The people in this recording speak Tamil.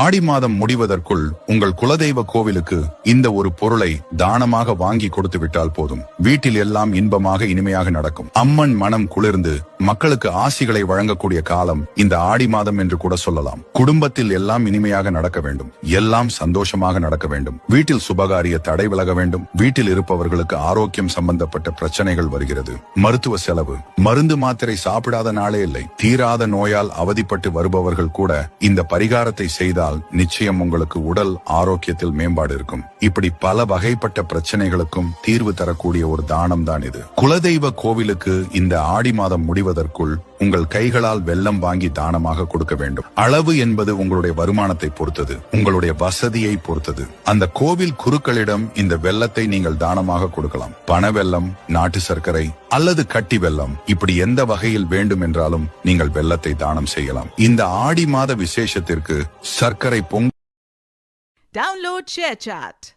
ஆடி மாதம் முடிவதற்குள் உங்கள் குலதெய்வ கோவிலுக்கு இந்த ஒரு பொருளை தானமாக வாங்கி கொடுத்து விட்டால் போதும். வீட்டில் எல்லாம் இன்பமாக இனிமையாக நடக்கும். அம்மன் மனம் குளிர்ந்து மக்களுக்கு ஆசிகளை வழங்கக்கூடிய காலம் இந்த ஆடி மாதம் என்று கூட சொல்லலாம். குடும்பத்தில் எல்லாம் இனிமையாக நடக்க வேண்டும், எல்லாம் சந்தோஷமாக நடக்க வேண்டும். வீட்டில் சுபகாரிய தடை விலக வேண்டும். வீட்டில் இருப்பவர்களுக்கு ஆரோக்கியம் சம்பந்தப்பட்ட பிரச்சனைகள் வருகிறது. மருத்துவ செலவு, மருந்து மாத்திரை சாப்பிடாத நாளே இல்லை. தீராத நோயால் அவதிப்பட்டு வருபவர்கள் கூட இந்த பரிகாரத்தை செய்தால் நிச்சயம் உங்களுக்கு உடல் ஆரோக்கியத்தில் மேம்பாடு இருக்கும். இப்படி பல வகைப்பட்ட பிரச்சனைகளுக்கும் தீர்வு தரக்கூடிய ஒரு தானம் தான் இது. குலதெய்வ கோவிலுக்கு இந்த ஆடி மாதம் முடிவதற்குள் உங்கள் கைகளால் வெல்லம் வாங்கி தானமாக கொடுக்க வேண்டும். அளவு என்பது உங்களுடைய வருமானத்தை பொறுத்தது, உங்களுடைய வசதியை பொறுத்தது. அந்த கோவில் குருக்களிடம் இந்த வெல்லத்தை நீங்கள் தானமாக கொடுக்கலாம். பண வெல்லம், நாட்டு சர்க்கரை அல்லது கட்டி வெல்லம், இப்படி எந்த வகையில் வேண்டும் என்றாலும் நீங்கள் வெல்லத்தை தானம் செய்யலாம். இந்த ஆடி மாத விசேஷத்திற்கு சர்க்கரை பொங்கல். Download ShareChat.